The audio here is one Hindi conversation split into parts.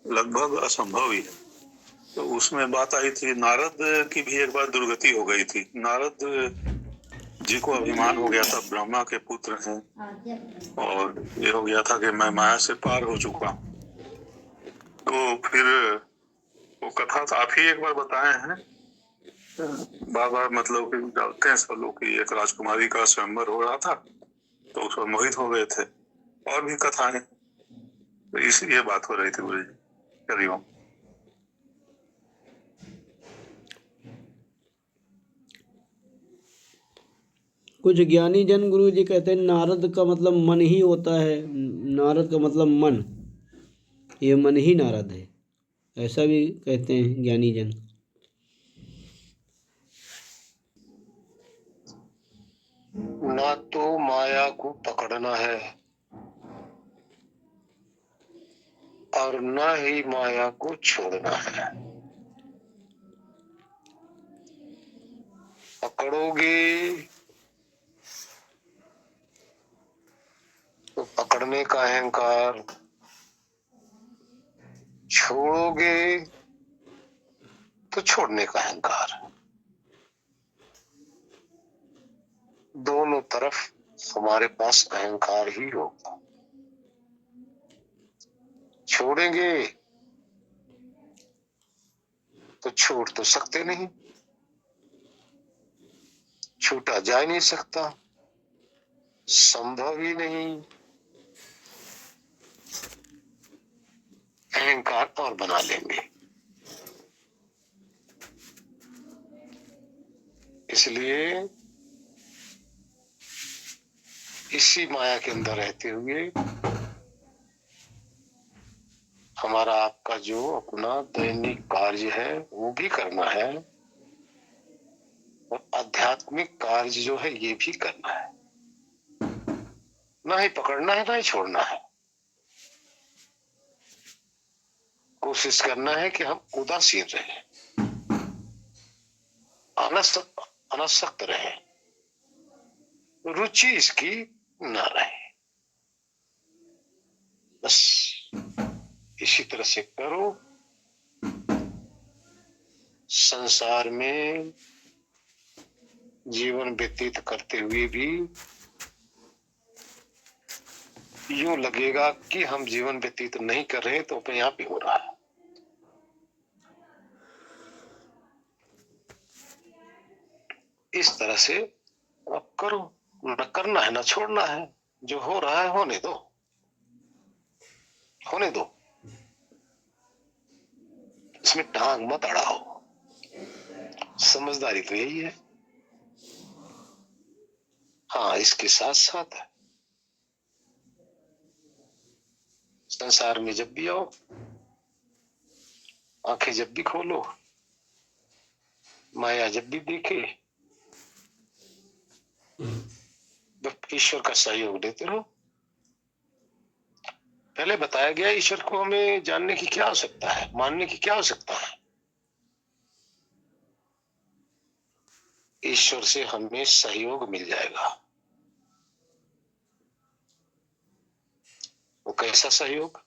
लगभग असंभव ही है। तो उसमें बात आई थी, नारद की भी एक बार दुर्गति हो गई थी। नारद जी को अभिमान हो गया था, ब्रह्मा के पुत्र हैं, और ये हो गया था कि मैं माया से पार हो चुका। तो फिर वो कथा तो आप ही एक बार बताए हैं, बार बार मतलब कि डालते हैं सब लोग कि एक राजकुमारी का स्वयंवर हो रहा था तो उस पर मोहित हो गए थे, और भी कथाएं। तो ये बात हो रही थी गुरु जी। हरिओम। कुछ ज्ञानी जन गुरु जी कहते हैं नारद का मतलब मन ही होता है, नारद का मतलब मन, ये मन ही नारद है, ऐसा भी कहते हैं ज्ञानी जन। ना तो माया को पकड़ना है और ना ही माया को छोड़ना है। पकड़ोगे तो पकड़ने का अहंकार, छोड़ोगे तो छोड़ने का अहंकार। दोनों तरफ हमारे पास अहंकार ही होगा। छोड़ेंगे तो छोड़ तो सकते नहीं, छूटा जा नहीं सकता, संभव ही नहीं। अहंकार और बना लेंगे। इसलिए इसी माया के अंदर रहते हुए हमारा आपका जो अपना दैनिक कार्य है वो भी करना है, और आध्यात्मिक कार्य जो है ये भी करना है। ना ही पकड़ना है ना ही छोड़ना है। कोशिश करना है कि हम उदासीन रहें, अनासक्त रहे, रुचि इसकी ना रहे। बस इसी तरह से करो। संसार में जीवन व्यतीत करते हुए भी यूं लगेगा कि हम जीवन व्यतीत नहीं कर रहे, तो अपने आप ही हो रहा है। इस तरह से अब करो, न करना है न छोड़ना है। जो हो रहा है होने दो, होने दो। इसमें टांग मत अड़ाओ। समझदारी तो यही है। हाँ, इसके साथ साथ संसार में जब भी आओ, आंखें जब भी खोलो, माया जब भी देखे, ईश्वर का सहयोग देते रहो। पहले बताया गया ईश्वर को हमें जानने की क्या आवश्यकता है, मानने की क्या आवश्यकता है। ईश्वर से हमें सहयोग मिल जाएगा। वो कैसा सहयोग?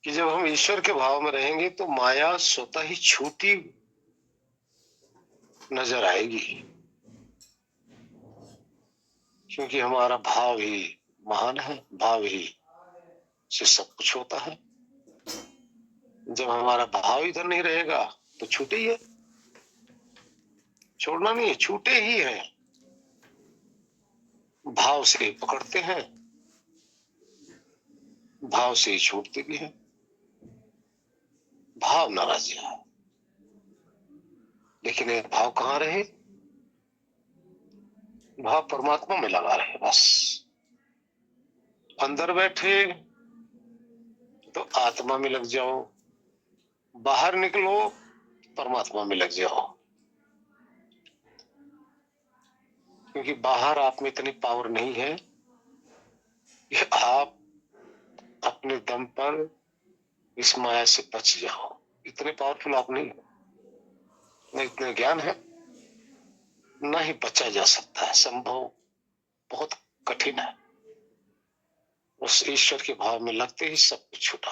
कि जब हम ईश्वर के भाव में रहेंगे तो माया स्वतः ही छूटी नजर आएगी, क्योंकि हमारा भाव ही महान है, भाव ही से सब कुछ होता है। जब हमारा भाव इधर नहीं रहेगा तो छूटे ही है। छोड़ना नहीं है, छूटे ही है। भाव से ही पकड़ते हैं, भाव से ही छूटते भी हैं। भाव नाराज है, लेकिन ये भाव कहाँ रहे? भाव परमात्मा में लगा रहे। बस अंदर बैठे तो आत्मा में लग जाओ, बाहर निकलो परमात्मा में लग जाओ। क्योंकि बाहर आप में इतनी पावर नहीं है कि आप अपने दम पर इस माया से बच जाओ। इतने पावरफुल आप नहीं, न इतने ज्ञान है, न ही बचा जा सकता है। संभव बहुत कठिन है। उस ईश्वर के भाव में लगते ही सब कुछ छूटा।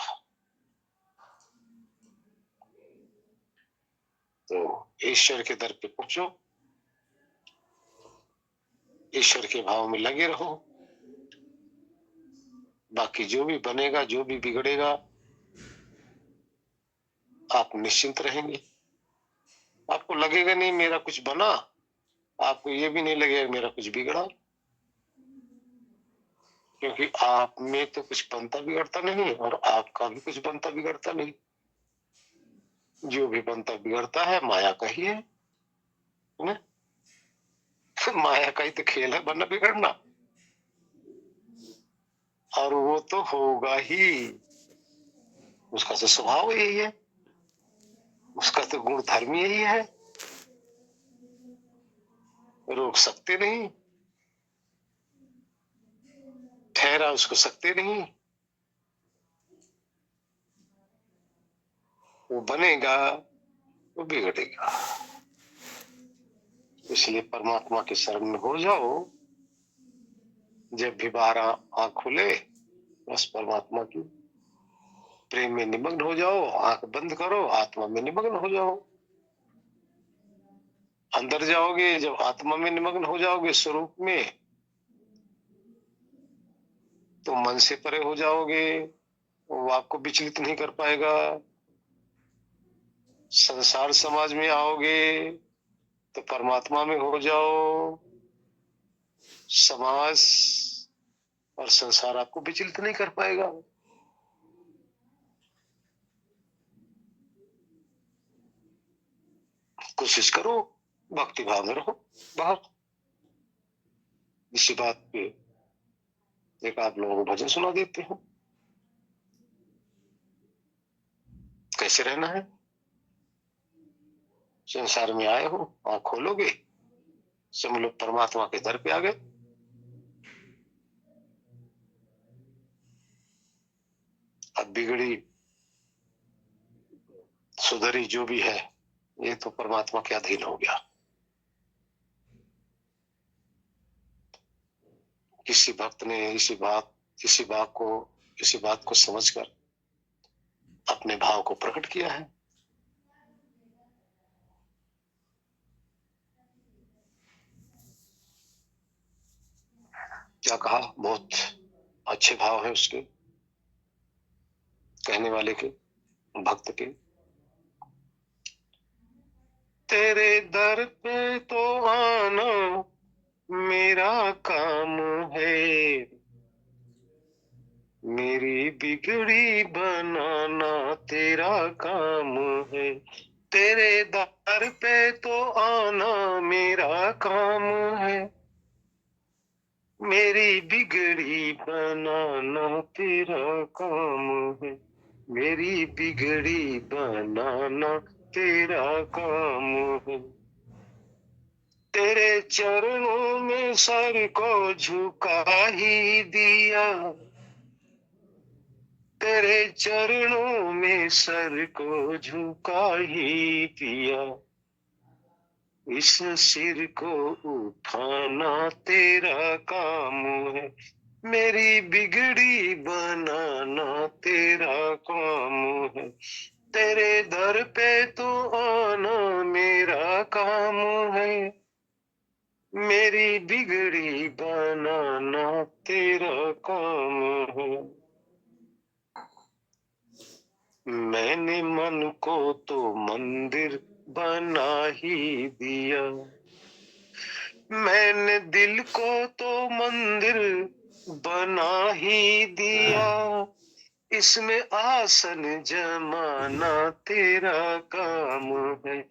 तो ईश्वर के दर पे पहुंचो, ईश्वर के भाव में लगे रहो। बाकी जो भी बनेगा, जो भी बिगड़ेगा, आप निश्चिंत रहेंगे। आपको लगेगा नहीं मेरा कुछ बना, आपको ये भी नहीं लगेगा मेरा कुछ बिगड़ा, क्योंकि आप में तो कुछ बनता बिगड़ता नहीं और आपका भी कुछ बनता बिगड़ता नहीं। जो भी बनता बिगड़ता है माया का ही है ना? माया का ही तो खेल है बनना बिगड़ना, और वो तो होगा ही। उसका तो स्वभाव यही है, उसका तो गुण धर्म यही है, रोक सकते नहीं, ठहरा उसको सकते नहीं। वो बनेगा, वो बिगड़ेगा। इसलिए परमात्मा के शरण में हो जाओ। जब भी बाहर आँख खुले, बस परमात्मा की प्रेम में निमग्न हो जाओ। आंख बंद करो, आत्मा में निमग्न हो जाओ। अंदर जाओगे, जब आत्मा में निमग्न हो जाओगे स्वरूप में, तो मन से परे हो जाओगे। वो आपको विचलित नहीं कर पाएगा। संसार समाज में आओगे तो परमात्मा में हो जाओ। समाज और संसार आपको विचलित नहीं कर पाएगा। कोशिश करो, भक्ति भाव में रहो। बाहर इसी बात पे एक आप लोगों को भजन सुना देते हैं, कैसे रहना है। संसार में आए हो, आँख खोलोगे, समझ लो परमात्मा के दर पे आ गए। अब बिगड़ी सुधरी जो भी है, ये तो परमात्मा के अधीन हो गया। किसी भक्त ने इसी बात को समझकर अपने भाव को प्रकट किया है। क्या कहा, बहुत अच्छे भाव है उसके, कहने वाले के, भक्त के। तेरे दर पे तो आना मेरा काम है, मेरी बिगड़ी बनाना तेरा काम है। तेरे दर पे तो आना मेरा काम है, मेरी बिगड़ी बनाना तेरा काम है, मेरी बिगड़ी बनाना तेरा काम है। तेरे चरणों में सर को झुका ही दिया, तेरे चरणों में सर को झुका ही दिया। इस सिर को उठाना तेरा काम है, मेरी बिगड़ी बनाना तेरा काम है। तेरे दर पे तो आना मेरा काम है, मेरी बिगड़ी बनाना तेरा काम है। मैंने मन को तो मंदिर बना ही दिया, मैंने दिल को तो मंदिर बना ही दिया। इसमें आसन जमाना तेरा काम है,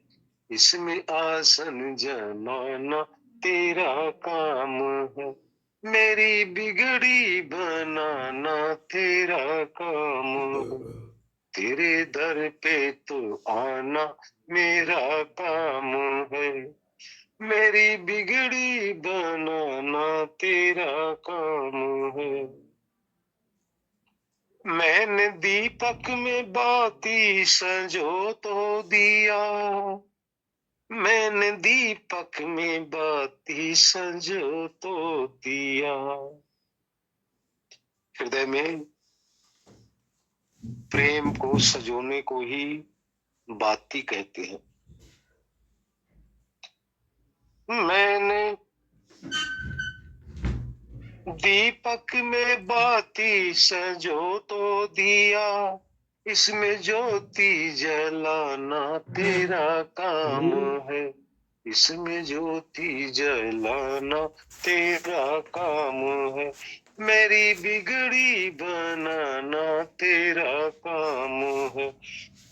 इसमें आसन जमाना तेरा काम है। मेरी बिगड़ी बनाना तेरा काम है, तेरे दर पे तो आना मेरा काम है, मेरी बिगड़ी बनाना तेरा काम है। मैंने दीपक में बाती संजो तो दिया, मैंने दीपक में बाती संजो तो दिया। हृदय में प्रेम को सजोने को ही बाती कहते हैं। मैंने दीपक में बाती सजो तो दिया, इसमें ज्योति जलाना तेरा काम है, इसमें ज्योति जलाना तेरा काम है, मेरी बिगड़ी बनाना तेरा काम है,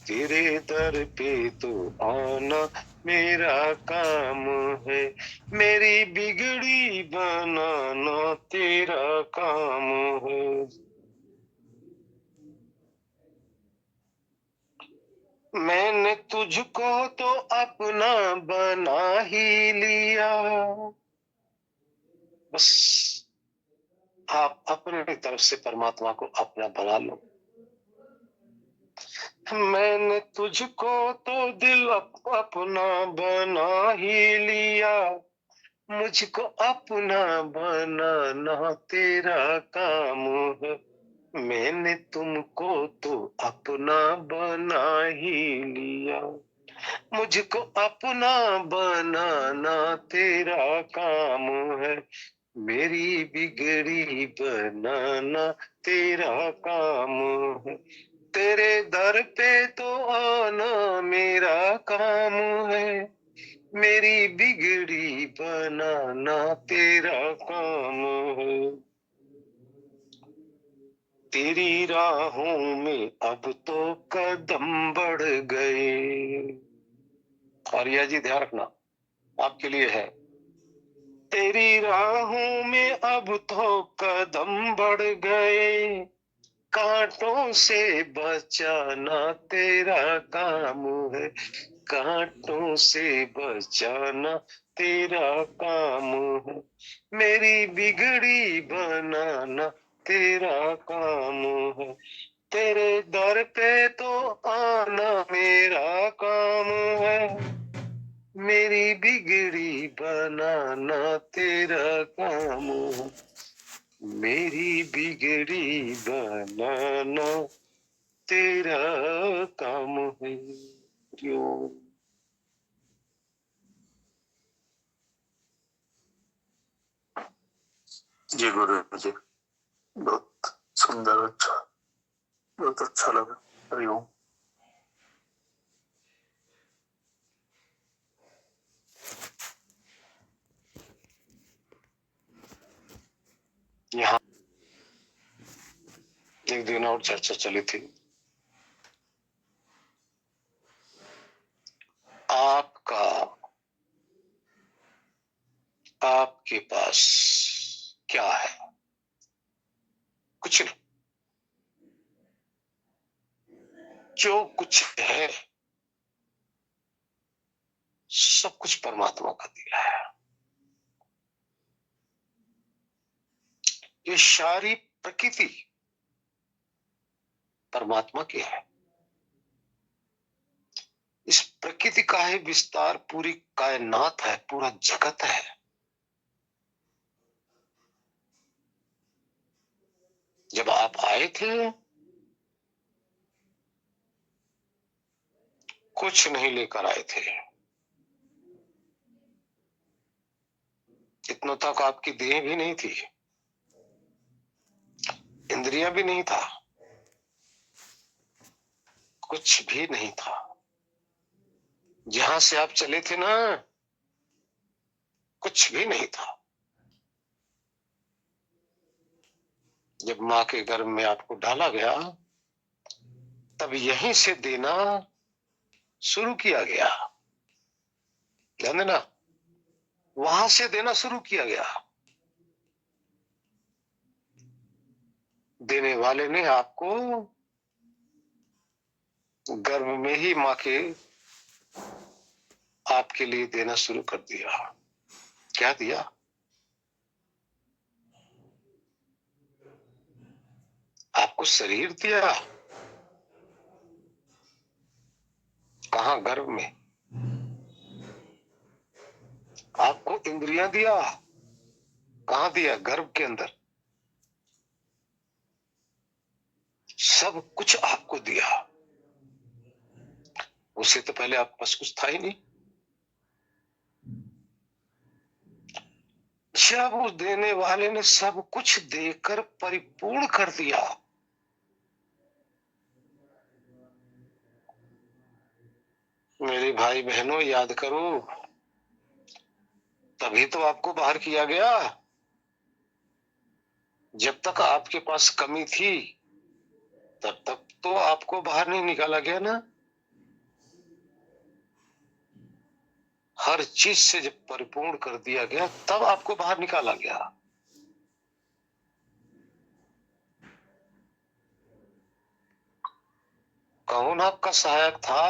तेरे दर पे तो आना मेरा काम है, मेरी बिगड़ी बनाना तेरा काम है। मैंने तुझको तो अपना बना ही लिया। बस आप अपने तरफ से परमात्मा को अपना बना लो। मैंने तुझको तो दिल अपना बना ही लिया, मुझको अपना बनाना तेरा काम है, मैंने तुमको तो अपना बना ही लिया, मुझको अपना बनाना तेरा काम है, मेरी बिगड़ी बनाना तेरा काम है, तेरे दर पे तो आना मेरा काम है, मेरी बिगड़ी बनाना तेरा काम है, तेरी राहों में अब तो कदम बढ़ गए। और यह जी ध्यान रखना आपके लिए है, तेरी राहों में अब तो कदम बढ़ गए, कांटों से बचाना तेरा काम है, कांटों से बचाना तेरा काम है, मेरी बिगड़ी बनाना तेरा काम है, तेरे दर पे तो आना मेरा काम है, मेरी बिगड़ी बनाना तेरा काम है, मेरी बिगड़ी बनाना तेरा काम है। क्यों जी गुरु जी, बहुत सुंदर, अच्छा, बहुत अच्छा लगा। हरिओम। यहाँ एक दिन और चर्चा चली थी, आपका आपके पास क्या है? कुछ नहीं, जो कुछ है सब कुछ परमात्मा का दिया है। ये सारी प्रकृति परमात्मा की है। इस प्रकृति का है विस्तार, पूरी कायनात है, पूरा जगत है। जब आप आए थे कुछ नहीं लेकर आए थे, इतना तक आपकी देह भी नहीं थी, इंद्रियां भी नहीं था, कुछ भी नहीं था। जहां से आप चले थे ना, कुछ भी नहीं था। जब माँ के गर्भ में आपको डाला गया, तब यहीं से देना शुरू किया गया। ध्यान देना, वहां से देना शुरू किया गया। देने वाले ने आपको गर्भ में ही माँ के आपके लिए देना शुरू कर दिया। क्या दिया? आपको शरीर दिया। कहा? गर्भ में। आपको इंद्रियां दिया। कहा दिया? गर्भ के अंदर। सब कुछ आपको दिया, उससे तो पहले आपके पास कुछ था ही नहीं। जब उस देने वाले ने सब कुछ देकर परिपूर्ण कर दिया, मेरे भाई बहनों याद करो, तभी तो आपको बाहर किया गया। जब तक आपके पास कमी थी तब तक तो आपको बाहर नहीं निकाला गया ना। हर चीज से जब परिपूर्ण कर दिया गया तब आपको बाहर निकाला गया। कौन आपका सहायक था,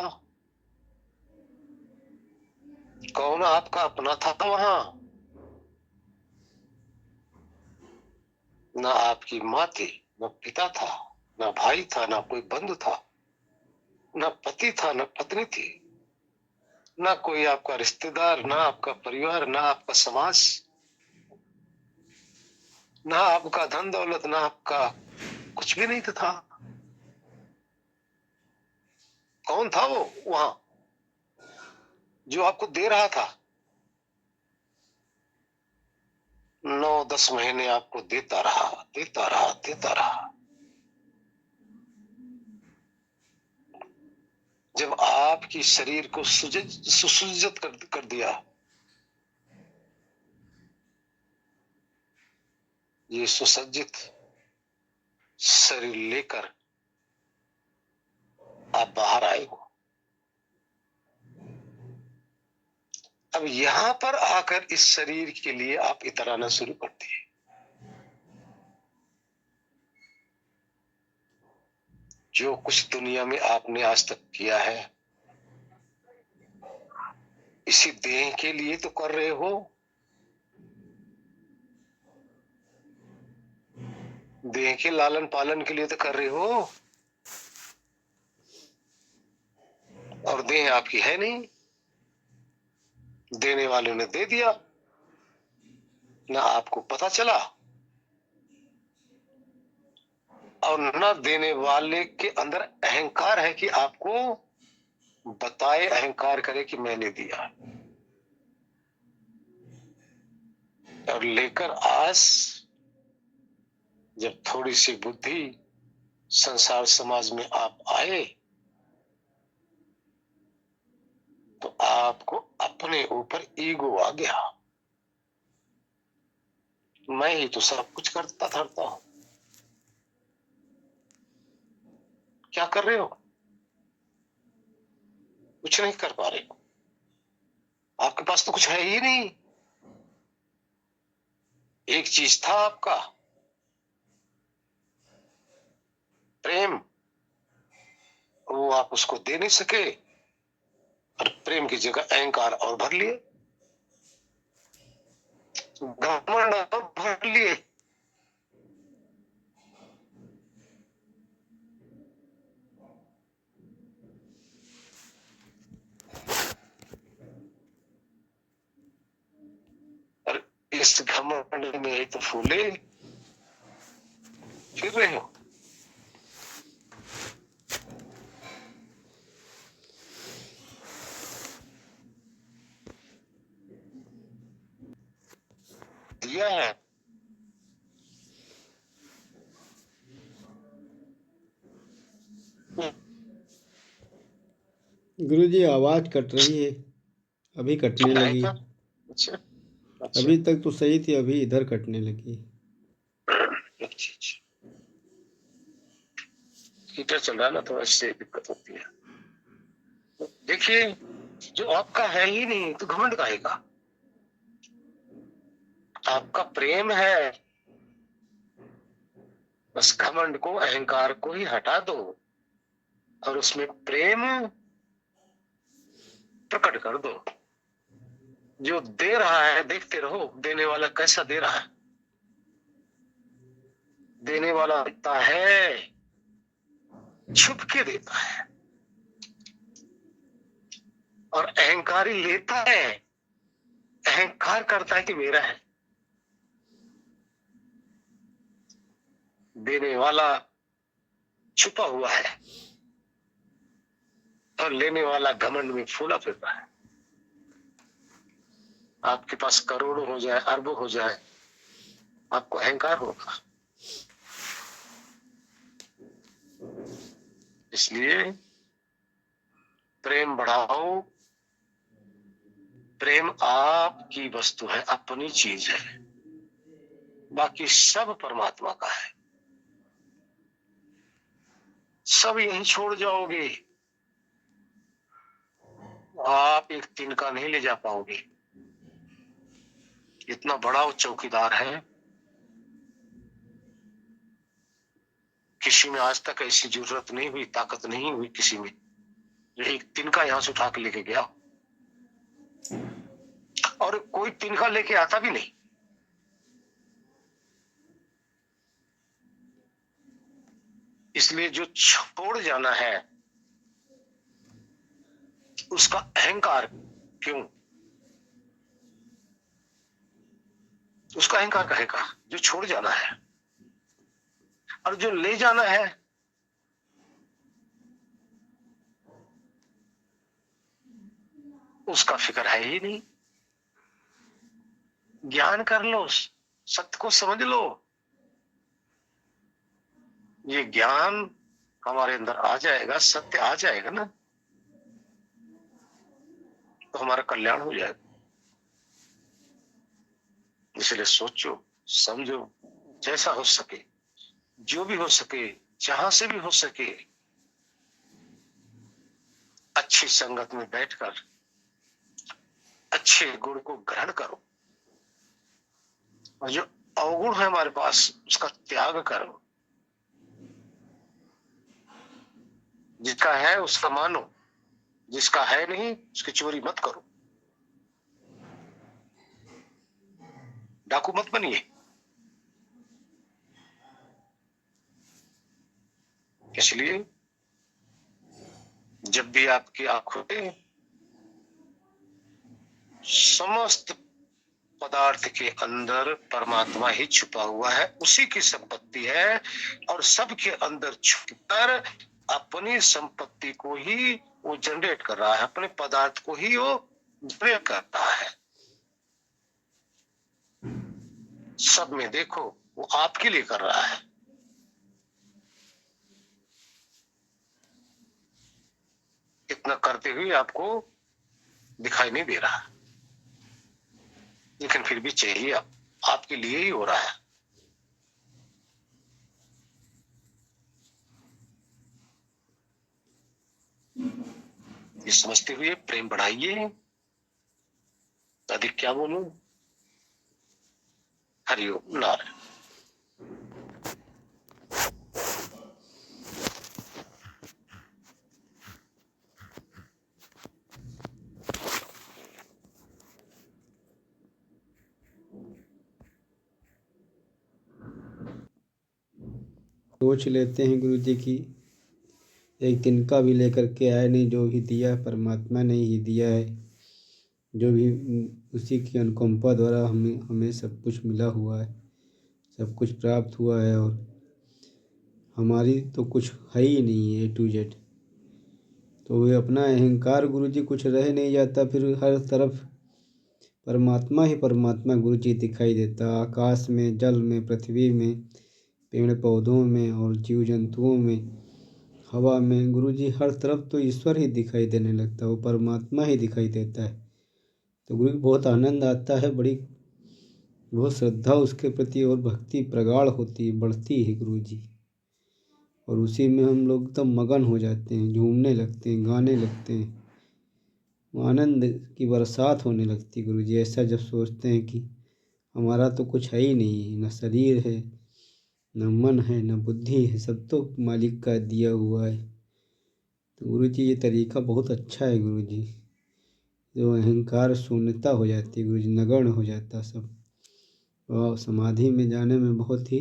कौन आपका अपना था वहां? ना आपकी माँ थी, ना पिता था, ना भाई था, ना कोई बंधु था, ना पति था, ना पत्नी थी, ना कोई आपका रिश्तेदार, ना आपका परिवार, ना आपका समाज, ना आपका धन दौलत, ना आपका कुछ भी नहीं था। कौन था वो वहां जो आपको दे रहा था? 9-10 महीने आपको देता रहा, देता रहा, देता रहा। जब आपकी शरीर को सुसज्जित कर दिया, ये सुसज्जित शरीर लेकर आप बाहर आए हो। अब यहां पर आकर इस शरीर के लिए आप इतराना शुरू कर दिए। जो कुछ दुनिया में आपने आज तक किया है, इसी देह के लिए तो कर रहे हो। देह के लालन पालन के लिए तो कर रहे हो, और देह आपकी है नहीं। देने वाले ने दे दिया, ना आपको पता चला, और ना देने वाले के अंदर अहंकार है कि आपको बताए, अहंकार करे कि मैंने दिया। और लेकर आज जब थोड़ी सी बुद्धि संसार समाज में आप आए, तो आपको अपने ऊपर ईगो आ गया। मैं ही तो सब कुछ करता धरता हूं। क्या कर रहे हो? कुछ नहीं कर पा रहे हो। आपके पास तो कुछ है ही नहीं। एक चीज था आपका, प्रेम, वो आप उसको दे नहीं सके, और प्रेम की जगह अहंकार और भर लिए, घमंड और भर लिए। और इस घमंड में ही तो फूले फिर रहे हो। दिया है, गुरु जी आवाज़ कट रही है, अभी कटने है लगी। क्या? अच्छा अच्छा अभी तक तो सही थी, अभी इधर कटने लगी। अच्छा। हीटर चल रहा है ना, थोड़ा इससे दिक्कत होती है। देखिए, जो आपका है ही नहीं तो घमंड काहेगा? आपका प्रेम है, बस घमंड को, अहंकार को ही हटा दो और उसमें प्रेम प्रकट कर दो। जो दे रहा है देखते रहो, देने वाला कैसा दे रहा है। देने वाला देता है, छुप के देता है, और अहंकारी लेता है, अहंकार करता है कि मेरा है। देने वाला छुपा हुआ है और लेने वाला घमंड में फूला फिरता है। आपके पास करोड़ों हो जाए, अरबों हो जाए, आपको अहंकार होगा। इसलिए प्रेम बढ़ाओ। प्रेम आपकी वस्तु है, अपनी चीज है, बाकी सब परमात्मा का है। सब यहीं छोड़ जाओगे, आप एक तिनका नहीं ले जा पाओगे। इतना बड़ा वो चौकीदार है, किसी में आज तक ऐसी जरूरत नहीं हुई, ताकत नहीं हुई किसी में, जो एक तिनका यहां से उठा के लेके गया। और कोई तिनका लेके आता भी नहीं। इसलिए जो छोड़ जाना है उसका अहंकार क्यों? उसका अहंकार कहेगा जो छोड़ जाना है, और जो ले जाना है उसका फिक्र है ही नहीं। ज्ञान कर लो, सत्य को समझ लो। ये ज्ञान हमारे अंदर आ जाएगा, सत्य आ जाएगा ना, तो हमारा कल्याण हो जाएगा। इसलिए सोचो, समझो, जैसा हो सके, जो भी हो सके, जहां से भी हो सके, अच्छी संगत में बैठकर अच्छे गुण को ग्रहण करो, और जो अवगुण है हमारे पास उसका त्याग करो। जिसका है उसका मानो, जिसका है नहीं उसकी चोरी मत करो, डाकू मत बनिए। इसलिए जब भी आपकी आंखों में समस्त पदार्थ के अंदर परमात्मा ही छुपा हुआ है, उसी की संपत्ति है, और सबके अंदर छुपकर अपनी संपत्ति को ही वो जनरेट कर रहा है, अपने पदार्थ को ही वो जनरेट कर रहा है। सब में देखो वो आपके लिए कर रहा है। इतना करते हुए आपको दिखाई नहीं दे रहा, लेकिन फिर भी चाहिए, आपके लिए ही हो रहा है। ये समझते हुए प्रेम बढ़ाइए। अधिक क्या बोलूं? हरिओम नारायण। सोच लेते हैं गुरु जी की एक तिनका भी लेकर के आए नहीं, जो भी दिया परमात्मा ने ही दिया है, जो भी उसी की अनुकंपा द्वारा हमें सब कुछ मिला हुआ है, सब कुछ प्राप्त हुआ है, और हमारी तो कुछ है ही नहीं है A to Z। तो वे अपना अहंकार गुरु जी कुछ रह नहीं जाता, फिर हर तरफ परमात्मा ही परमात्मा गुरु जी दिखाई देता, आकाश में, जल में, पृथ्वी में, पेड़ पौधों में और जीव जंतुओं में, हवा में, गुरु जी हर तरफ तो ईश्वर ही दिखाई देने लगता है, वो परमात्मा ही दिखाई देता है। तो गुरु जी बहुत आनंद आता है, बहुत श्रद्धा उसके प्रति और भक्ति प्रगाढ़ होती है, बढ़ती है गुरु जी, और उसी में हम लोग एकदम मगन हो जाते हैं, झूमने लगते हैं, गाने लगते हैं, आनंद की बरसात होने लगती है गुरु जी। ऐसा जब सोचते हैं कि हमारा तो कुछ है ही नहीं, न शरीर है, न मन है, न बुद्धि है, सब तो मालिक का दिया हुआ है। तो गुरु जी ये तरीका बहुत अच्छा है गुरु जी, जो अहंकार शून्यता हो जाती है गुरु जी, नगण्य हो जाता सब, और समाधि में जाने में बहुत ही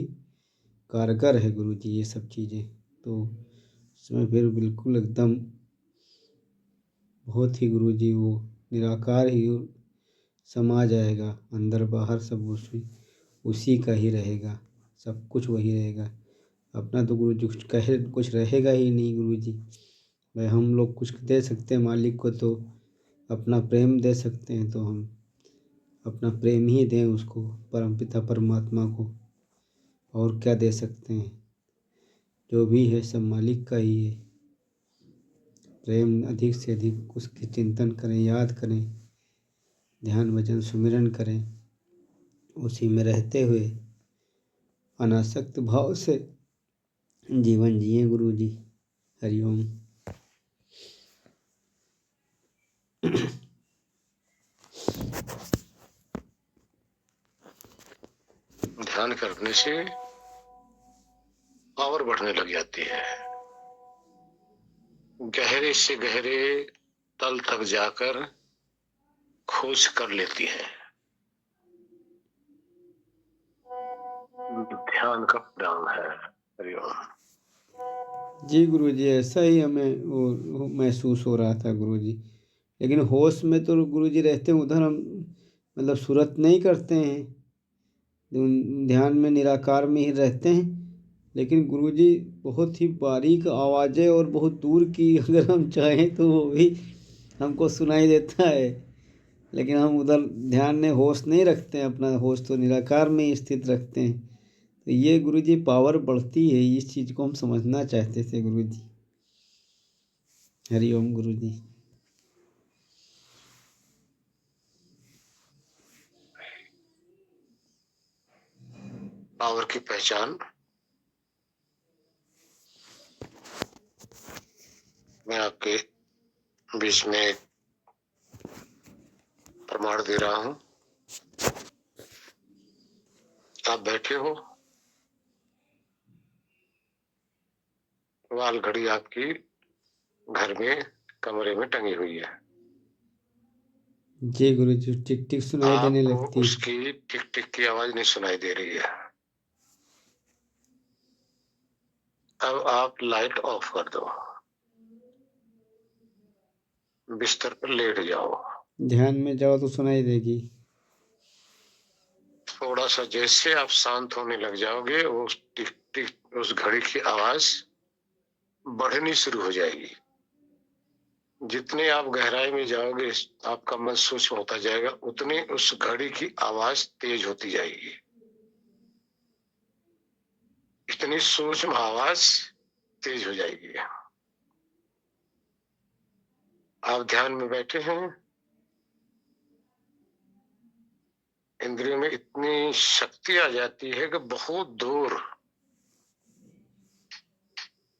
कारगर है गुरु जी ये सब चीज़ें। तो इसमें फिर बिल्कुल एकदम बहुत ही गुरु जी वो निराकार ही समा जाएगा, अंदर बाहर सब उसी का ही रहेगा, सब कुछ वही रहेगा। अपना तो गुरु जी कुछ रहेगा ही नहीं गुरु जी। भाई हम लोग कुछ दे सकते हैं मालिक को तो अपना प्रेम दे सकते हैं, तो हम अपना प्रेम ही दें उसको, परमपिता परमात्मा को, और क्या दे सकते हैं। जो भी है सब मालिक का ही है। प्रेम अधिक से अधिक उसके चिंतन करें, याद करें, ध्यान भजन सुमिरन करें, उसी में रहते हुए अनासक्त भाव से जीवन जिए गुरु जी। हरिओम। ध्यान करने से पावर बढ़ने लग जाती है, गहरे से गहरे तल तक जाकर खोज कर लेती है। ध्यान का प्राण है। हरिओम। जी गुरु जी, ऐसा ही हमें वो महसूस हो रहा था गुरु जी। लेकिन होश में तो गुरु जी रहते हैं, उधर हम मतलब सुरत नहीं करते हैं, ध्यान में निराकार में ही रहते हैं। लेकिन गुरु जी बहुत ही बारीक आवाज़ें और बहुत दूर की अगर हम चाहें तो वो भी हमको सुनाई देता है। लेकिन हम उधर ध्यान में होश नहीं रखते हैं, अपना होश तो निराकार में ही स्थित रखते हैं। तो ये गुरु जी पावर बढ़ती है, इस चीज़ को हम समझना चाहते थे गुरु जी। हरिओम गुरु जी। पावर की पहचान मैं आपके बीच में प्रमाण दे रहा हूं। आप बैठे हो, वाल घड़ी आपकी घर में कमरे में टंगी हुई है। जी गुरु जी, टिक टिक सुनाई देने आपको लगती है। उसकी टिक टिक की आवाज नहीं सुनाई दे रही है। अब आप लाइट ऑफ कर दो, बिस्तर पर लेट जाओ। ध्यान में जाओ तो सुनाई देगी। थोड़ा सा जैसे आप शांत होने लग जाओगे, उस टिक टिक उस घड़ी की आवाज बढ़नी शुरू हो जाएगी। जितने आप गहराई में जाओगे, आपका मन सूक्ष्म होता जाएगा, उतनी उस घड़ी की आवाज तेज होती जाएगी। इतनी सूक्ष्म आवाज तेज हो जाएगी। आप ध्यान में बैठे हैं, इंद्रियों में इतनी शक्ति आ जाती है कि बहुत दूर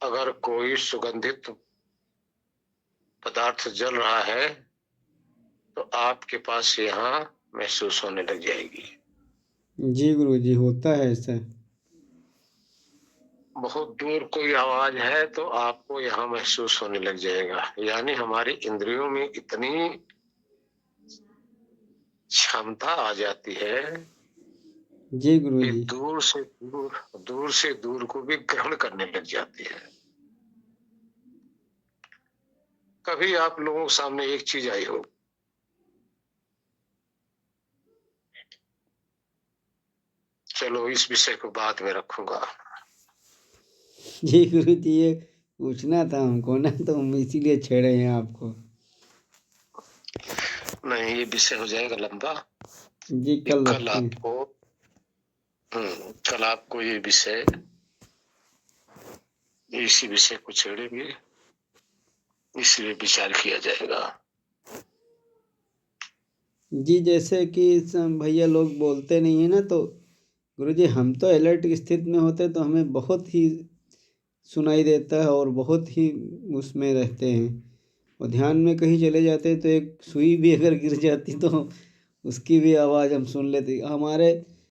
अगर कोई सुगंधित पदार्थ जल रहा है तो आपके पास यहाँ महसूस होने लग जाएगी। जी गुरु जी, होता है ऐसा। बहुत दूर कोई आवाज है तो आपको यहाँ महसूस होने लग जाएगा। यानी हमारी इंद्रियों में इतनी क्षमता आ जाती है जी गुरु कि जी। दूर से दूर को भी ग्रहण करने लग जाती है। कभी आप लोगों के सामने एक चीज आई हो, चलो इस विषय को बाद में रखूंगा। जी गुरु जी, ये पूछना था हमको ना, तो हम इसीलिए छेड़े हैं आपको। नहीं, ये विषय हो जाएगा लंबा। जी कल रखते हैं। कल आपको ये विषय, इसी विषय को छेड़ेंगे, इसलिए विचार किया जाएगा। जी जैसे कि भैया लोग बोलते नहीं है ना, तो गुरु जी हम तो अलर्ट की स्थिति में होते तो हमें बहुत ही सुनाई देता है और बहुत ही उसमें रहते हैं। और ध्यान में कहीं चले जाते तो एक सुई भी अगर गिर जाती तो उसकी भी आवाज़ हम सुन लेते। हमारे